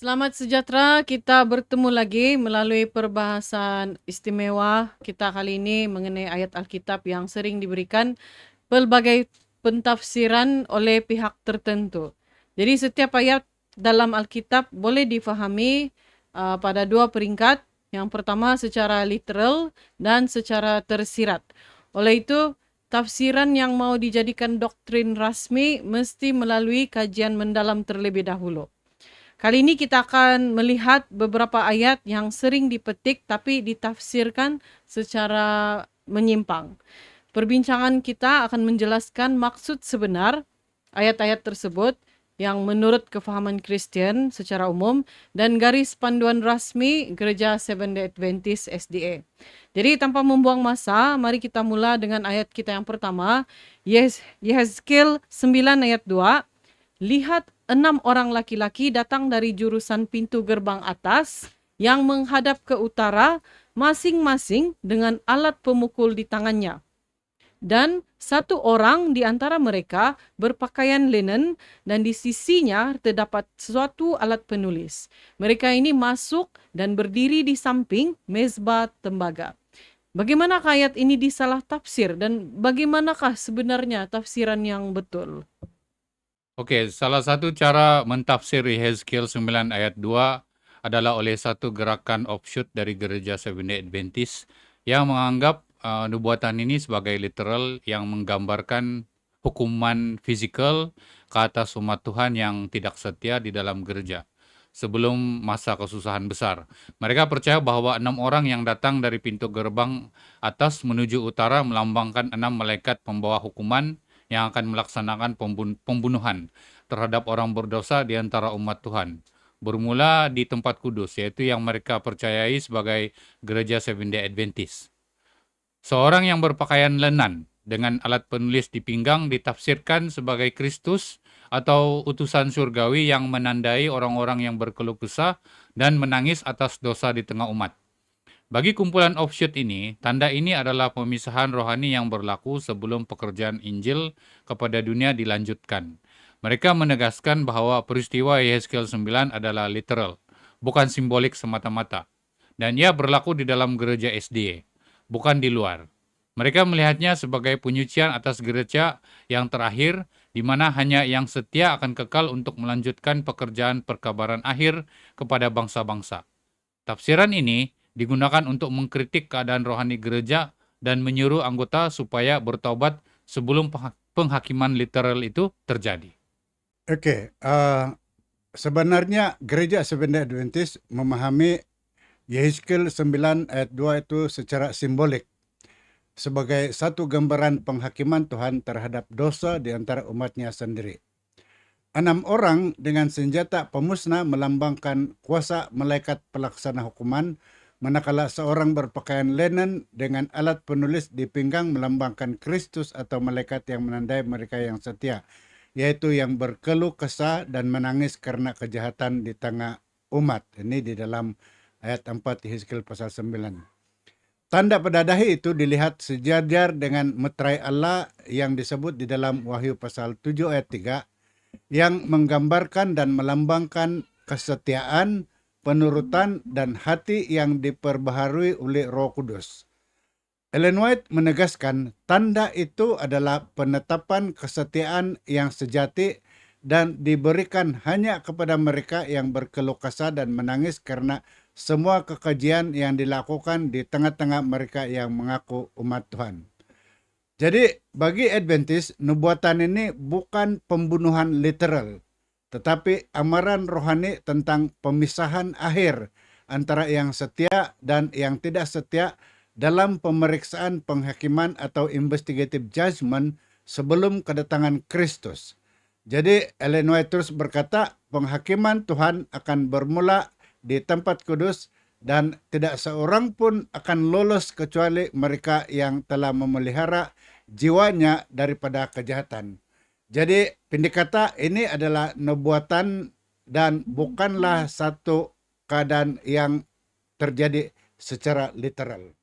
Selamat sejahtera, kita bertemu lagi melalui perbahasan istimewa kita kali ini mengenai ayat Alkitab yang sering diberikan pelbagai pentafsiran oleh pihak tertentu. Jadi setiap ayat dalam Alkitab boleh difahami pada dua peringkat. Yang pertama secara literal dan secara tersirat. Oleh itu, tafsiran yang mau dijadikan doktrin rasmi mesti melalui kajian mendalam terlebih dahulu. Kali ini kita akan melihat beberapa ayat yang sering dipetik tapi ditafsirkan secara menyimpang. Perbincangan kita akan menjelaskan maksud sebenar ayat-ayat tersebut yang menurut kefahaman Kristen secara umum dan garis panduan rasmi Gereja Seventh-day Adventist SDA. Jadi tanpa membuang masa, mari kita mula dengan ayat kita yang pertama, Yehezkiel 9 ayat 2. Lihat 6 orang laki-laki datang dari jurusan pintu gerbang atas yang menghadap ke utara, masing-masing dengan alat pemukul di tangannya. Dan 1 orang di antara mereka berpakaian linen dan di sisinya terdapat suatu alat penulis. Mereka ini masuk dan berdiri di samping mezbah tembaga. Bagaimanakah ayat ini disalah tafsir dan bagaimanakah sebenarnya tafsiran yang betul? Oke, salah satu cara mentafsir Yehezkiel 9 ayat 2 adalah oleh satu gerakan offshoot dari gereja Seventh-day Adventist yang menganggap nubuatan ini sebagai literal yang menggambarkan hukuman fisikal ke atas umat Tuhan yang tidak setia di dalam gereja sebelum masa kesusahan besar. Mereka percaya bahwa 6 orang yang datang dari pintu gerbang atas menuju utara melambangkan 6 malaikat pembawa hukuman yang akan melaksanakan pembunuhan terhadap orang berdosa di antara umat Tuhan. Bermula di tempat kudus, yaitu yang mereka percayai sebagai gereja Seventh-day Adventist. Seorang yang berpakaian lenan dengan alat penulis di pinggang ditafsirkan sebagai Kristus atau utusan surgawi yang menandai orang-orang yang berkeluh kesah dan menangis atas dosa di tengah umat. Bagi kumpulan offshoot ini, tanda ini adalah pemisahan rohani yang berlaku sebelum pekerjaan Injil kepada dunia dilanjutkan. Mereka menegaskan bahwa peristiwa Yehezkiel 9 adalah literal, bukan simbolik semata-mata. Dan ia berlaku di dalam gereja SDA, bukan di luar. Mereka melihatnya sebagai penyucian atas gereja yang terakhir, di mana hanya yang setia akan kekal untuk melanjutkan pekerjaan perkabaran akhir kepada bangsa-bangsa. Tafsiran ini digunakan untuk mengkritik keadaan rohani gereja dan menyuruh anggota supaya bertobat sebelum penghakiman literal itu terjadi. Oke, sebenarnya gereja Seventh-day Adventist memahami Yehezkiel 9 ayat 2 itu secara simbolik sebagai satu gambaran penghakiman Tuhan terhadap dosa di antara umatnya sendiri. 6 orang dengan senjata pemusnah melambangkan kuasa malaikat pelaksana hukuman, manakala seorang berpakaian linen dengan alat penulis di pinggang melambangkan Kristus atau malaikat yang menandai mereka yang setia, yaitu yang berkeluh kesah dan menangis karena kejahatan di tengah umat. Ini di dalam ayat 4 Yehezkiel pasal 9. Tanda pada dahi itu dilihat sejajar dengan meterai Allah yang disebut di dalam Wahyu pasal 7 ayat 3, yang menggambarkan dan melambangkan kesetiaan, penurutan, dan hati yang diperbaharui oleh Roh Kudus. Ellen White menegaskan tanda itu adalah penetapan kesetiaan yang sejati dan diberikan hanya kepada mereka yang berkeluh kesah dan menangis karena semua kekejian yang dilakukan di tengah-tengah mereka yang mengaku umat Tuhan. Jadi bagi Adventist, nubuatan ini bukan pembunuhan literal, tetapi amaran rohani tentang pemisahan akhir antara yang setia dan yang tidak setia dalam pemeriksaan penghakiman atau investigative judgment sebelum kedatangan Kristus. Jadi Ellen White terus berkata, penghakiman Tuhan akan bermula di tempat kudus dan tidak seorang pun akan lolos kecuali mereka yang telah memelihara jiwanya daripada kejahatan. Jadi pendek kata ini adalah nubuatan dan bukanlah satu keadaan yang terjadi secara literal.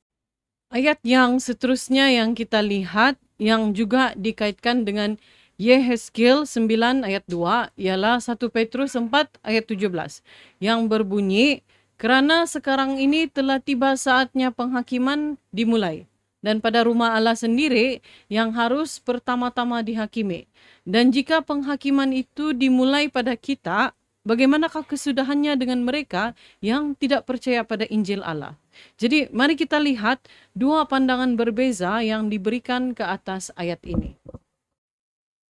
Ayat yang seterusnya yang kita lihat yang juga dikaitkan dengan Yehezkiel 9 ayat 2 ialah 1 Petrus 4 ayat 17 yang berbunyi, "Kerana sekarang ini telah tiba saatnya penghakiman dimulai, dan pada rumah Allah sendiri yang harus pertama-tama dihakimi. Dan jika penghakiman itu dimulai pada kita, bagaimanakah kesudahannya dengan mereka yang tidak percaya pada Injil Allah?" Jadi mari kita lihat dua pandangan berbeza yang diberikan ke atas ayat ini.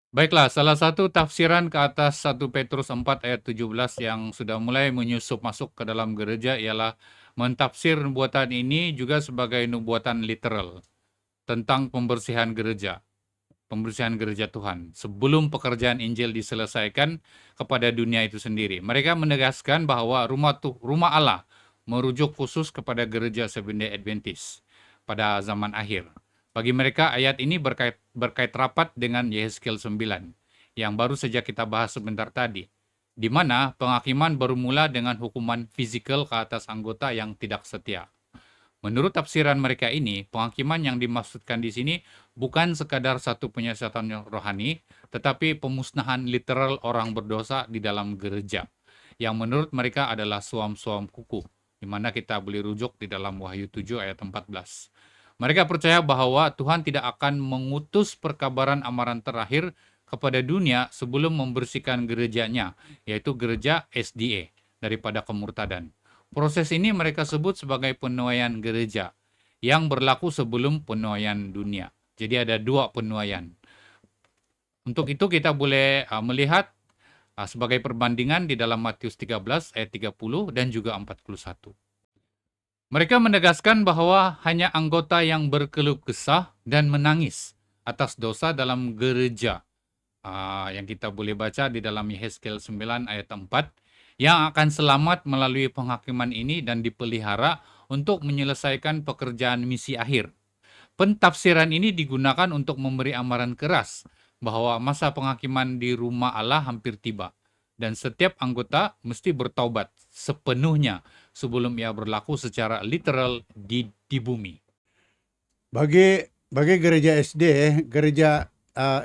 Baiklah, salah satu tafsiran ke atas 1 Petrus 4 ayat 17 yang sudah mulai menyusup masuk ke dalam gereja ialah mentafsir nubuatan ini juga sebagai nubuatan literal tentang pembersihan gereja Tuhan sebelum pekerjaan Injil diselesaikan kepada dunia itu sendiri. Mereka menegaskan bahwa rumah Allah merujuk khusus kepada gereja Seventh-day Adventist pada zaman akhir. Bagi mereka ayat ini berkait rapat dengan Yehezkiel 9 yang baru saja kita bahas sebentar tadi, di mana penghakiman bermula dengan hukuman fisikal ke atas anggota yang tidak setia. Menurut tafsiran mereka ini, penghakiman yang dimaksudkan di sini bukan sekadar satu penyiasatan rohani, tetapi pemusnahan literal orang berdosa di dalam gereja, yang menurut mereka adalah suam-suam kuku, di mana kita boleh rujuk di dalam Wahyu 7 ayat 14. Mereka percaya bahwa Tuhan tidak akan mengutus perkabaran amaran terakhir kepada dunia sebelum membersihkan gerejanya, yaitu gereja SDA, daripada kemurtadan. Proses ini mereka sebut sebagai penuaian gereja yang berlaku sebelum penuaian dunia. Jadi ada dua penuaian. Untuk itu kita boleh melihat sebagai perbandingan di dalam Matius 13 ayat 30 dan juga 41. Mereka menegaskan bahwa hanya anggota yang berkeluh kesah dan menangis atas dosa dalam gereja yang kita boleh baca di dalam Yehezkiel 9 ayat 4 yang akan selamat melalui penghakiman ini dan dipelihara untuk menyelesaikan pekerjaan misi akhir. Pentafsiran ini digunakan untuk memberi amaran keras bahwa masa penghakiman di rumah Allah hampir tiba dan setiap anggota mesti bertaubat sepenuhnya sebelum ia berlaku secara literal di bumi. Bagi gereja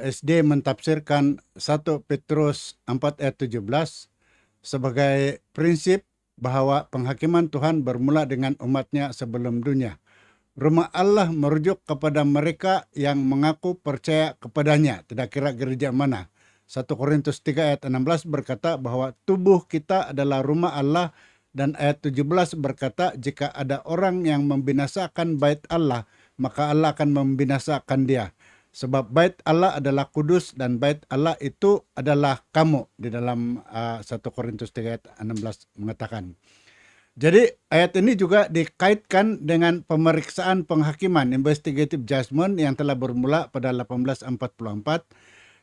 SD mentafsirkan 1 Petrus 4 ayat 17 sebagai prinsip bahwa penghakiman Tuhan bermula dengan umatnya sebelum dunia. Rumah Allah merujuk kepada mereka yang mengaku percaya kepadanya, tidak kira gereja mana. 1 Korintus 3 ayat 16 berkata bahwa tubuh kita adalah rumah Allah, dan ayat 17 berkata jika ada orang yang membinasakan bait Allah, maka Allah akan membinasakan dia. Sebab bait Allah adalah kudus dan bait Allah itu adalah kamu, di dalam 1 Korintus 3 ayat 16 mengatakan. Jadi ayat ini juga dikaitkan dengan pemeriksaan penghakiman, investigative judgment, yang telah bermula pada 1844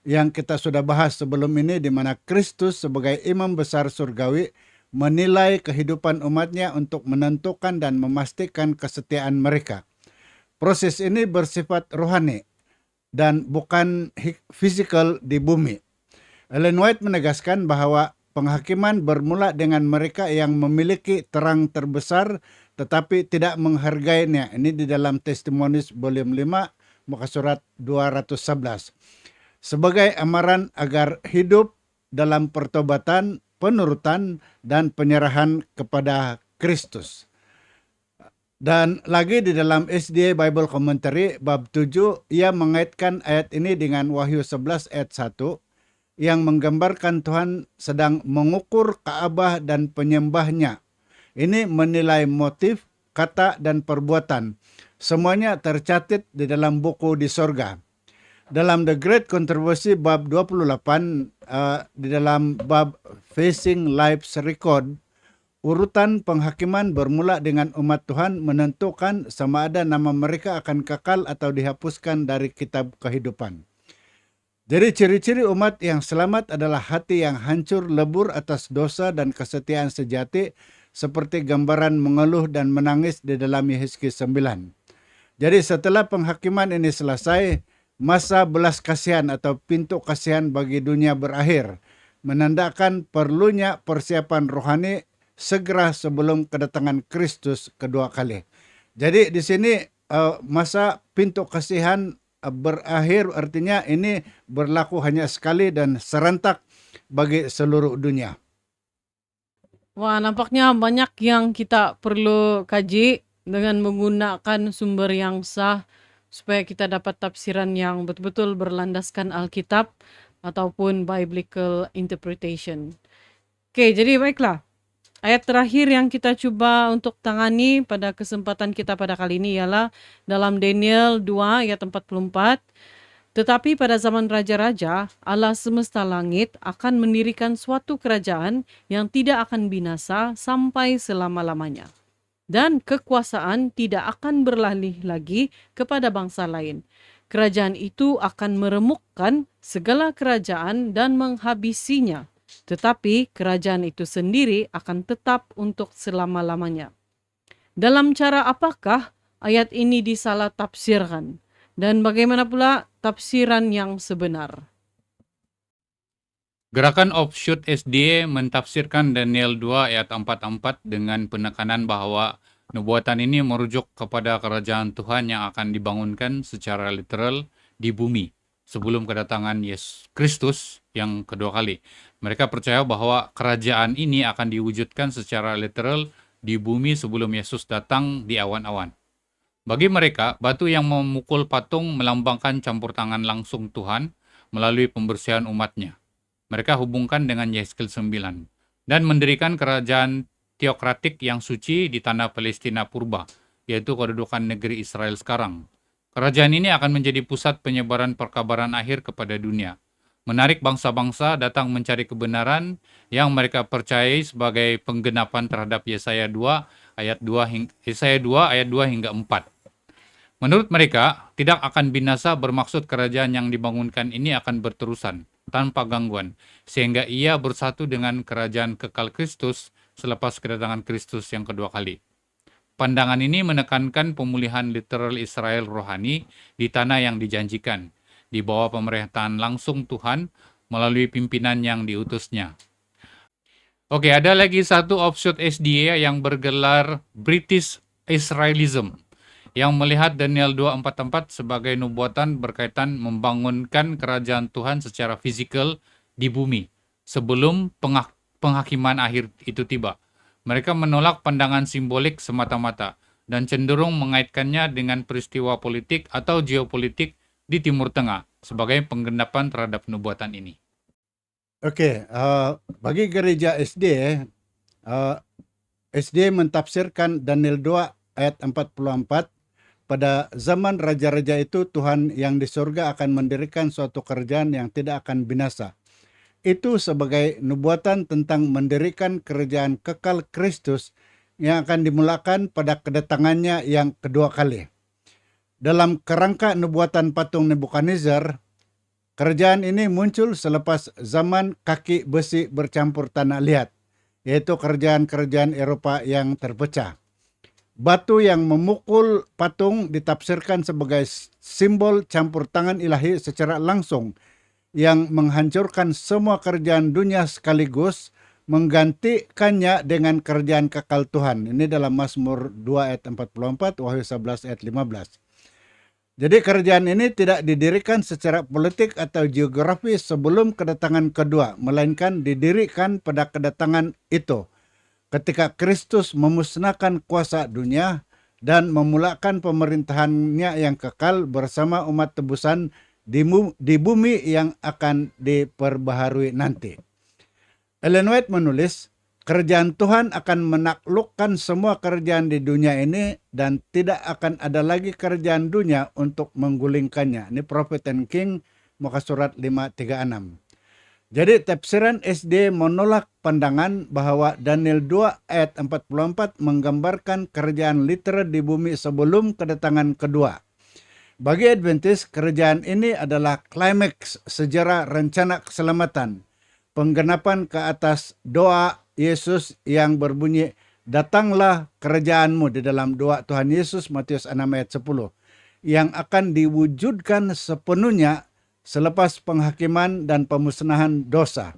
yang kita sudah bahas sebelum ini, di mana Kristus sebagai imam besar surgawi menilai kehidupan umatnya untuk menentukan dan memastikan kesetiaan mereka. Proses ini bersifat rohani dan bukan fisikal di bumi. Ellen White menegaskan bahwa penghakiman bermula dengan mereka yang memiliki terang terbesar tetapi tidak menghargainya. Ini di dalam Testimonies volume 5 muka surat 211. Sebagai amaran agar hidup dalam pertobatan, penurutan, dan penyerahan kepada Kristus. Dan lagi di dalam SDA Bible Commentary bab 7, ia mengaitkan ayat ini dengan Wahyu 11 ayat 1 yang menggambarkan Tuhan sedang mengukur Ka'bah dan penyembahnya. Ini menilai motif, kata, dan perbuatan. Semuanya tercatat di dalam buku di sorga. Dalam The Great Controversy bab 28, di dalam bab Facing Life's Record, urutan penghakiman bermula dengan umat Tuhan menentukan sama ada nama mereka akan kekal atau dihapuskan dari kitab kehidupan. Jadi ciri-ciri umat yang selamat adalah hati yang hancur lebur atas dosa dan kesetiaan sejati, seperti gambaran mengeluh dan menangis di dalam Yehezkiel 9. Jadi setelah penghakiman ini selesai, masa belas kasihan atau pintu kasihan bagi dunia berakhir, menandakan perlunya persiapan rohani segera sebelum kedatangan Kristus kedua kali. Jadi di sini masa pintu kasihan berakhir, artinya ini berlaku hanya sekali dan serentak bagi seluruh dunia. Wah, nampaknya banyak yang kita perlu kaji dengan menggunakan sumber yang sah supaya kita dapat tafsiran yang betul-betul berlandaskan Alkitab ataupun biblical interpretation. Oke, jadi baiklah. Ayat terakhir yang kita coba untuk tangani pada kesempatan kita pada kali ini ialah dalam Daniel 2 ayat 44. Tetapi pada zaman raja-raja, Allah semesta langit akan mendirikan suatu kerajaan yang tidak akan binasa sampai selama-lamanya. Dan kekuasaan tidak akan beralih lagi kepada bangsa lain. Kerajaan itu akan meremukkan segala kerajaan dan menghabisinya. Tetapi kerajaan itu sendiri akan tetap untuk selama-lamanya. Dalam cara apakah ayat ini disalah tafsirkan? Dan bagaimana pula tafsiran yang sebenar? Gerakan Offshoot SDA mentafsirkan Daniel 2 ayat 44 dengan penekanan bahwa nubuatan ini merujuk kepada kerajaan Tuhan yang akan dibangunkan secara literal di bumi sebelum kedatangan Yesus Kristus yang kedua kali. Mereka percaya bahwa kerajaan ini akan diwujudkan secara literal di bumi sebelum Yesus datang di awan-awan. Bagi mereka, batu yang memukul patung melambangkan campur tangan langsung Tuhan melalui pembersihan umatnya. Mereka hubungkan dengan Yehezkiel 9 dan mendirikan kerajaan teokratik yang suci di tanah Palestina purba, yaitu kedudukan negeri Israel sekarang. Kerajaan ini akan menjadi pusat penyebaran perkabaran akhir kepada dunia. Menarik bangsa-bangsa datang mencari kebenaran yang mereka percayai sebagai penggenapan terhadap Yesaya 2 ayat 2 hingga 4. Menurut mereka, tidak akan binasa bermaksud kerajaan yang dibangunkan ini akan berterusan tanpa gangguan, sehingga ia bersatu dengan kerajaan kekal Kristus selepas kedatangan Kristus yang kedua kali. Pandangan ini menekankan pemulihan literal Israel rohani di tanah yang dijanjikan, di bawah pemerintahan langsung Tuhan melalui pimpinan yang diutusnya. Oke, ada lagi satu offshoot SDA yang bergelar British Israelism, yang melihat Daniel 2:44 sebagai nubuatan berkaitan membangunkan kerajaan Tuhan secara fisikal di bumi sebelum penghakiman akhir itu tiba. Mereka menolak pandangan simbolik semata-mata dan cenderung mengaitkannya dengan peristiwa politik atau geopolitik di Timur Tengah sebagai penggenapan terhadap nubuatan ini. Oke, bagi gereja SD, SD mentafsirkan Daniel 2 ayat 44. Pada zaman raja-raja itu, Tuhan yang di surga akan mendirikan suatu kerajaan yang tidak akan binasa. Itu sebagai nubuatan tentang mendirikan kerajaan kekal Kristus yang akan dimulakan pada kedatangannya yang kedua kali. Dalam kerangka nubuatan patung Nebukadnezar, kerajaan ini muncul selepas zaman kaki besi bercampur tanah liat, yaitu kerajaan-kerajaan Eropa yang terpecah. Batu yang memukul patung ditafsirkan sebagai simbol campur tangan ilahi secara langsung yang menghancurkan semua kerajaan dunia sekaligus, menggantikannya dengan kerajaan kekal Tuhan. Ini dalam Mazmur 2 ayat 44, Wahyu 11 ayat 15. Jadi kerajaan ini tidak didirikan secara politik atau geografis sebelum kedatangan kedua, melainkan didirikan pada kedatangan itu, ketika Kristus memusnahkan kuasa dunia dan memulakan pemerintahannya yang kekal bersama umat tebusan di bumi yang akan diperbaharui nanti. Ellen White menulis, kerajaan Tuhan akan menaklukkan semua kerajaan di dunia ini dan tidak akan ada lagi kerajaan dunia untuk menggulingkannya. Ini Prophet and King, muka surat 536. Jadi tafsiran SD menolak pandangan bahwa Daniel 2 ayat 44 menggambarkan kerajaan literal di bumi sebelum kedatangan kedua. Bagi Adventist, kerajaan ini adalah klimaks sejarah rencana keselamatan, penggenapan ke atas doa Yesus yang berbunyi, datanglah kerajaanmu di dalam doa Tuhan Yesus Matius 6 ayat 10, yang akan diwujudkan sepenuhnya selepas penghakiman dan pemusnahan dosa.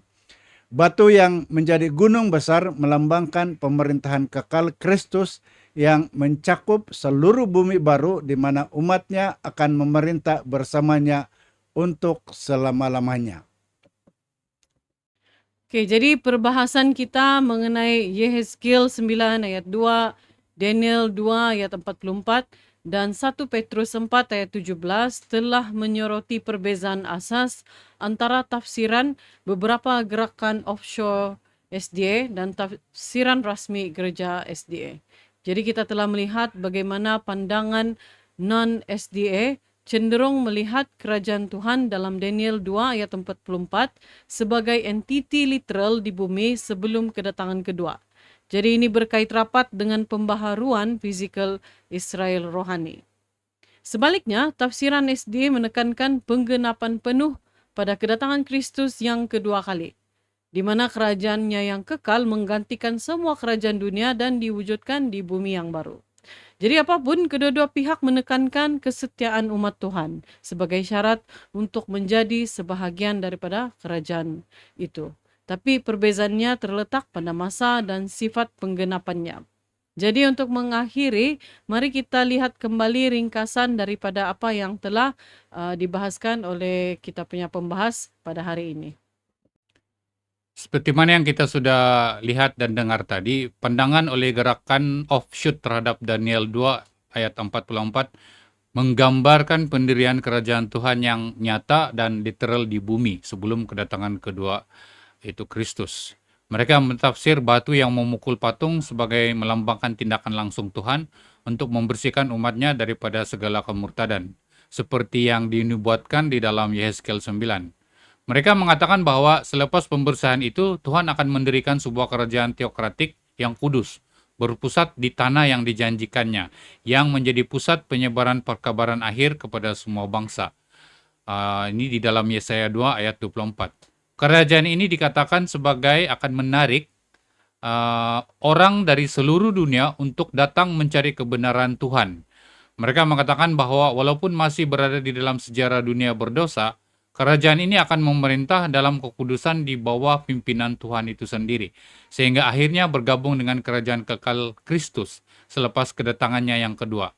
Batu yang menjadi gunung besar melambangkan pemerintahan kekal Kristus yang mencakup seluruh bumi baru di mana umatnya akan memerintah bersamanya untuk selama-lamanya. Oke, jadi perbahasan kita mengenai Yehezkiel 9 ayat 2, Daniel 2 ayat 44, dan 1 Petrus 4 ayat 17 telah menyoroti perbezaan asas antara tafsiran beberapa gerakan offshore SDA dan tafsiran rasmi gereja SDA. Jadi kita telah melihat bagaimana pandangan non-SDA cenderung melihat kerajaan Tuhan dalam Daniel 2 ayat 44 sebagai entiti literal di bumi sebelum kedatangan kedua. Jadi ini berkait rapat dengan pembaharuan fizikal Israel rohani. Sebaliknya, tafsiran SDA menekankan penggenapan penuh pada kedatangan Kristus yang kedua kali, di mana kerajaannya yang kekal menggantikan semua kerajaan dunia dan diwujudkan di bumi yang baru. Jadi apapun, kedua-dua pihak menekankan kesetiaan umat Tuhan sebagai syarat untuk menjadi sebahagian daripada kerajaan itu. Tapi perbezaannya terletak pada masa dan sifat penggenapannya. Jadi untuk mengakhiri, mari kita lihat kembali ringkasan daripada apa yang telah dibahaskan oleh kita punya pembahas pada hari ini. Seperti mana yang kita sudah lihat dan dengar tadi, pandangan oleh gerakan offshoot terhadap Daniel 2 ayat 44 menggambarkan pendirian kerajaan Tuhan yang nyata dan literal di bumi sebelum kedatangan kedua, yaitu Kristus. Mereka mentafsir batu yang memukul patung sebagai melambangkan tindakan langsung Tuhan untuk membersihkan umatnya daripada segala kemurtadan, seperti yang dinubuatkan di dalam Yehezkiel 9. Mereka mengatakan bahwa selepas pembersihan itu, Tuhan akan mendirikan sebuah kerajaan teokratik yang kudus, berpusat di tanah yang dijanjikannya, yang menjadi pusat penyebaran perkabaran akhir kepada semua bangsa. Ini di dalam Yesaya 2 ayat 24. Kerajaan ini dikatakan sebagai akan menarik orang dari seluruh dunia untuk datang mencari kebenaran Tuhan. Mereka mengatakan bahwa walaupun masih berada di dalam sejarah dunia berdosa, kerajaan ini akan memerintah dalam kekudusan di bawah pimpinan Tuhan itu sendiri, sehingga akhirnya bergabung dengan kerajaan kekal Kristus selepas kedatangannya yang kedua.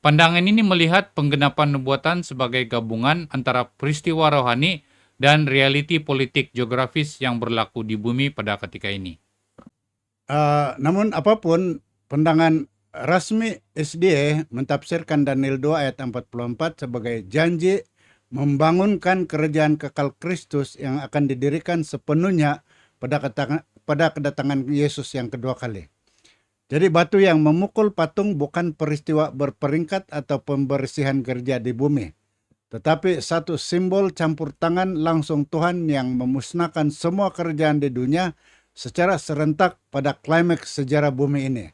Pandangan ini melihat penggenapan nubuatan sebagai gabungan antara peristiwa rohani dan realiti politik geografis yang berlaku di bumi pada ketika ini. Namun apapun, pandangan rasmi SDA mentafsirkan Daniel 2 ayat 44 sebagai janji membangunkan kerajaan kekal Kristus yang akan didirikan sepenuhnya pada kedatangan Yesus yang kedua kali. Jadi batu yang memukul patung bukan peristiwa berperingkat atau pembersihan gereja di bumi, tetapi satu simbol campur tangan langsung Tuhan yang memusnahkan semua kerajaan di dunia secara serentak pada klimaks sejarah bumi ini.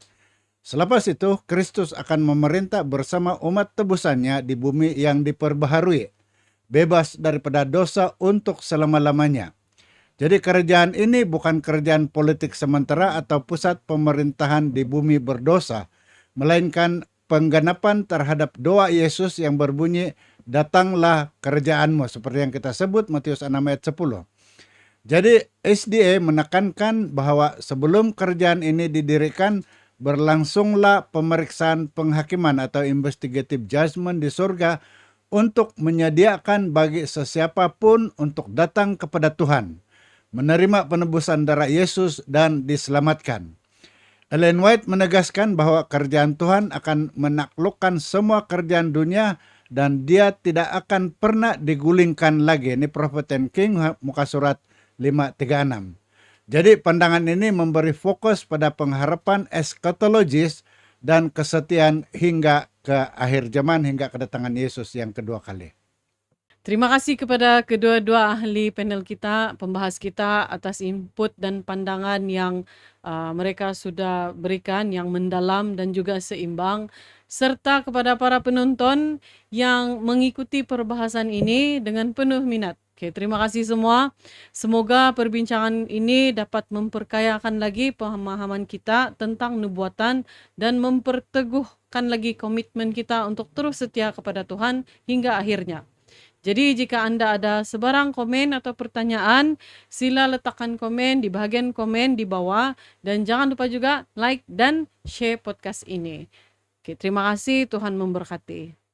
Selepas itu, Kristus akan memerintah bersama umat tebusannya di bumi yang diperbaharui, bebas daripada dosa untuk selama-lamanya. Jadi kerajaan ini bukan kerajaan politik sementara atau pusat pemerintahan di bumi berdosa, melainkan penggenapan terhadap doa Yesus yang berbunyi, "Datanglah kerajaanmu," seperti yang kita sebut Matius 6 ayat 10. Jadi SDA menekankan bahwa sebelum kerajaan ini didirikan, berlangsunglah pemeriksaan penghakiman atau investigative judgment di surga untuk menyediakan bagi sesiapapun untuk datang kepada Tuhan, menerima penebusan darah Yesus dan diselamatkan. Ellen White menegaskan bahwa kerajaan Tuhan akan menaklukkan semua kerajaan dunia dan dia tidak akan pernah digulingkan lagi. Ini Prophet and King, muka surat 536. Jadi pandangan ini memberi fokus pada pengharapan eskatologis dan kesetiaan hingga ke akhir zaman, hingga kedatangan Yesus yang kedua kali. Terima kasih kepada kedua-dua ahli panel kita, pembahas kita atas input dan pandangan yang mereka sudah berikan yang mendalam dan juga seimbang, serta kepada para penonton yang mengikuti perbahasan ini dengan penuh minat. Oke, terima kasih semua. Semoga perbincangan ini dapat memperkayakan lagi pemahaman kita tentang nubuatan dan memperteguhkan lagi komitmen kita untuk terus setia kepada Tuhan hingga akhirnya. Jadi jika Anda ada sebarang komen atau pertanyaan, sila letakkan komen di bagian komen di bawah. Dan jangan lupa juga like dan share podcast ini. Oke, terima kasih. Tuhan memberkati.